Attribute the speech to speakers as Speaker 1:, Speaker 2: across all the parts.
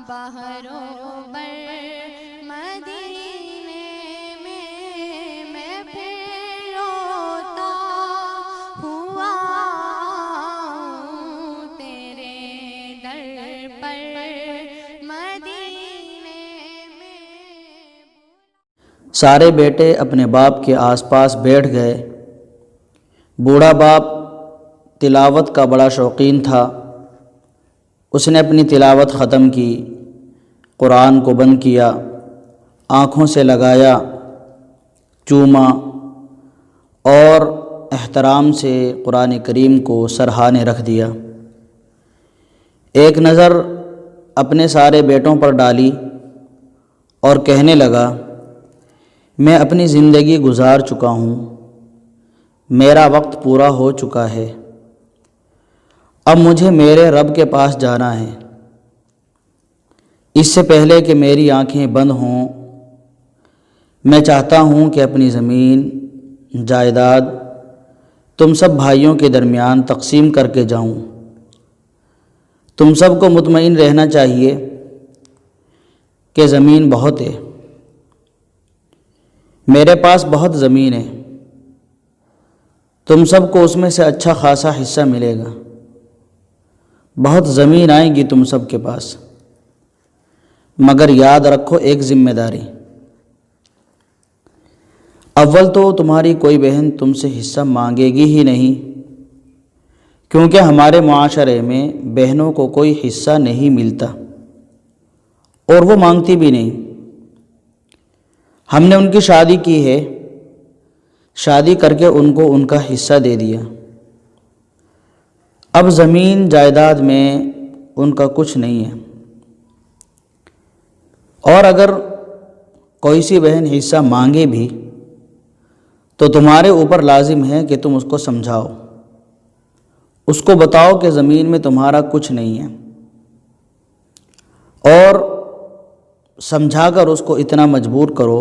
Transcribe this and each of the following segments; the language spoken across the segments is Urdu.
Speaker 1: بہرو بر مدینے میں پھر روتا ہوا تیرے در پر مدینے میں۔
Speaker 2: سارے بیٹے اپنے باپ کے آس پاس بیٹھ گئے۔ بوڑھا باپ تلاوت کا بڑا شوقین تھا۔ اس نے اپنی تلاوت ختم کی، قرآن کو بند کیا، آنکھوں سے لگایا، چوما اور احترام سے قرآن کریم کو سرہانے رکھ دیا۔ ایک نظر اپنے سارے بیٹوں پر ڈالی اور کہنے لگا، میں اپنی زندگی گزار چکا ہوں، میرا وقت پورا ہو چکا ہے، اب مجھے میرے رب کے پاس جانا ہے۔ اس سے پہلے کہ میری آنکھیں بند ہوں، میں چاہتا ہوں کہ اپنی زمین جائیداد تم سب بھائیوں کے درمیان تقسیم کر کے جاؤں۔ تم سب کو مطمئن رہنا چاہیے کہ زمین بہت ہے، میرے پاس بہت زمین ہے، تم سب کو اس میں سے اچھا خاصا حصہ ملے گا، بہت زمین آئے گی تم سب کے پاس، مگر یاد رکھو ایک ذمہ داری، اول تو تمہاری کوئی بہن تم سے حصہ مانگے گی ہی نہیں، کیونکہ ہمارے معاشرے میں بہنوں کو کوئی حصہ نہیں ملتا اور وہ مانگتی بھی نہیں۔ ہم نے ان کی شادی کی ہے، شادی کر کے ان کو ان کا حصہ دے دیا، اب زمین جائیداد میں ان کا کچھ نہیں ہے، اور اگر کوئی سی بہن حصہ مانگے بھی تو تمہارے اوپر لازم ہے کہ تم اس کو سمجھاؤ، اس کو بتاؤ کہ زمین میں تمہارا کچھ نہیں ہے، اور سمجھا کر اس کو اتنا مجبور کرو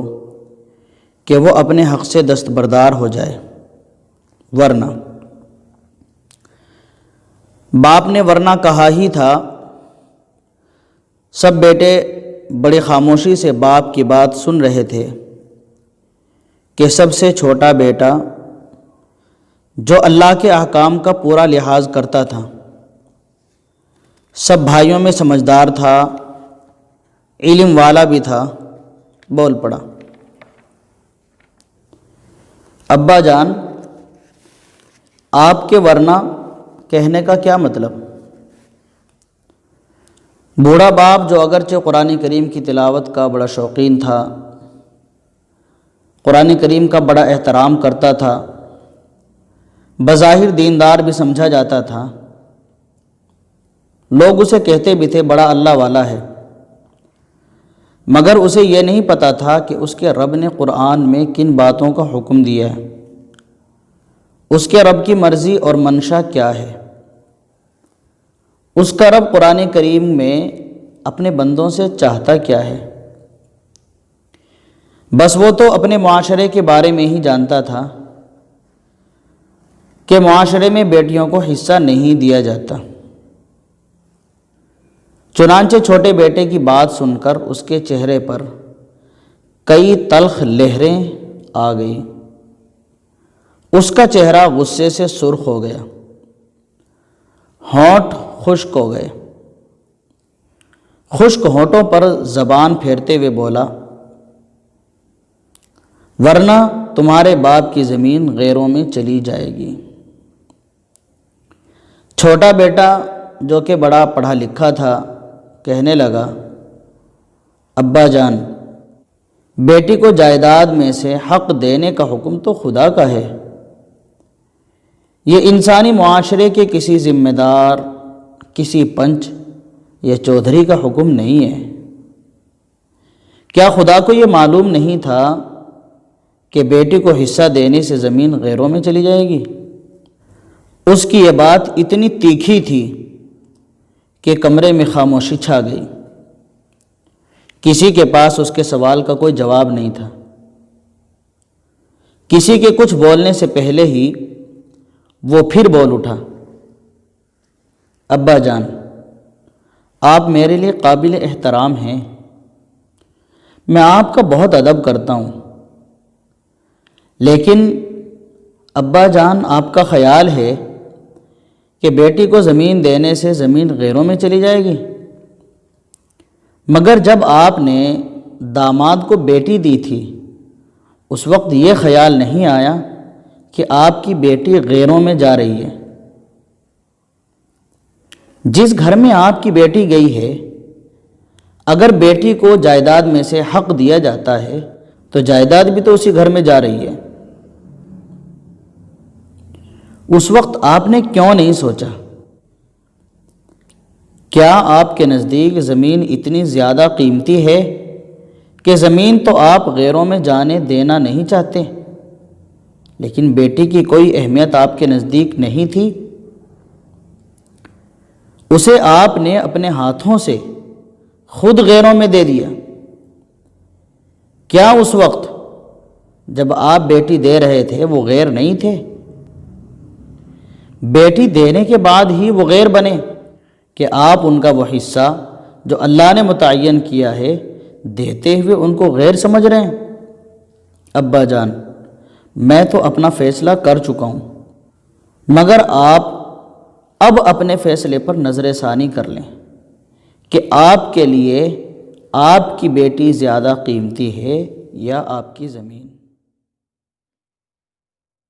Speaker 2: کہ وہ اپنے حق سے دستبردار ہو جائے۔ ورنہ باپ نے ورنہ کہا ہی تھا۔ سب بیٹے بڑی خاموشی سے باپ کی بات سن رہے تھے کہ سب سے چھوٹا بیٹا جو اللہ کے احکام کا پورا لحاظ کرتا تھا، سب بھائیوں میں سمجھدار تھا، علم والا بھی تھا، بول پڑا، ابا جان آپ کے ورنہ کہنے کا کیا مطلب؟ بوڑھا باپ جو اگرچہ قرآن کریم کی تلاوت کا بڑا شوقین تھا، قرآن کریم کا بڑا احترام کرتا تھا، بظاہر دیندار بھی سمجھا جاتا تھا، لوگ اسے کہتے بھی تھے بڑا اللہ والا ہے، مگر اسے یہ نہیں پتا تھا کہ اس کے رب نے قرآن میں کن باتوں کا حکم دیا ہے، اس کے رب کی مرضی اور منشا کیا ہے۔ اس کا رب قرآن کریم میں اپنے بندوں سے چاہتا کیا ہے۔ بس وہ تو اپنے معاشرے کے بارے میں ہی جانتا تھا کہ معاشرے میں بیٹیوں کو حصہ نہیں دیا جاتا۔ چنانچہ چھوٹے بیٹے کی بات سن کر اس کے چہرے پر کئی تلخ لہریں آ گئیں، اس کا چہرہ غصے سے سرخ ہو گیا، ہونٹ خشک ہو گئے، خشک ہونٹوں پر زبان پھیرتے ہوئے بولا، ورنہ تمہارے باپ کی زمین غیروں میں چلی جائے گی۔ چھوٹا بیٹا جو کہ بڑا پڑھا لکھا تھا کہنے لگا، ابا جان بیٹی کو جائیداد میں سے حق دینے کا حکم تو خدا کا ہے، یہ انسانی معاشرے کے کسی ذمہ دار، کسی پنچ یا چودھری کا حکم نہیں ہے۔ کیا خدا کو یہ معلوم نہیں تھا کہ بیٹی کو حصہ دینے سے زمین غیروں میں چلی جائے گی؟ اس کی یہ بات اتنی تیکھی تھی کہ کمرے میں خاموشی چھا گئی، کسی کے پاس اس کے سوال کا کوئی جواب نہیں تھا۔ کسی کے کچھ بولنے سے پہلے ہی وہ پھر بول اٹھا، ابا جان آپ میرے لیے قابل احترام ہیں، میں آپ کا بہت ادب کرتا ہوں، لیکن ابا جان آپ کا خیال ہے کہ بیٹی کو زمین دینے سے زمین غیروں میں چلی جائے گی؟ مگر جب آپ نے داماد کو بیٹی دی تھی اس وقت یہ خیال نہیں آیا کہ آپ کی بیٹی غیروں میں جا رہی ہے۔ جس گھر میں آپ کی بیٹی گئی ہے، اگر بیٹی کو جائیداد میں سے حق دیا جاتا ہے تو جائیداد بھی تو اسی گھر میں جا رہی ہے۔ اس وقت آپ نے کیوں نہیں سوچا؟ کیا آپ کے نزدیک زمین اتنی زیادہ قیمتی ہے کہ زمین تو آپ غیروں میں جانے دینا نہیں چاہتے، لیکن بیٹی کی کوئی اہمیت آپ کے نزدیک نہیں تھی؟ اسے آپ نے اپنے ہاتھوں سے خود غیروں میں دے دیا۔ کیا اس وقت جب آپ بیٹی دے رہے تھے وہ غیر نہیں تھے؟ بیٹی دینے کے بعد ہی وہ غیر بنے کہ آپ ان کا وہ حصہ جو اللہ نے متعین کیا ہے دیتے ہوئے ان کو غیر سمجھ رہے ہیں؟ ابا جان، میں تو اپنا فیصلہ کر چکا ہوں، مگر آپ اب اپنے فیصلے پر نظر ثانی کر لیں کہ آپ کے لیے آپ کی بیٹی زیادہ قیمتی ہے یا آپ کی زمین۔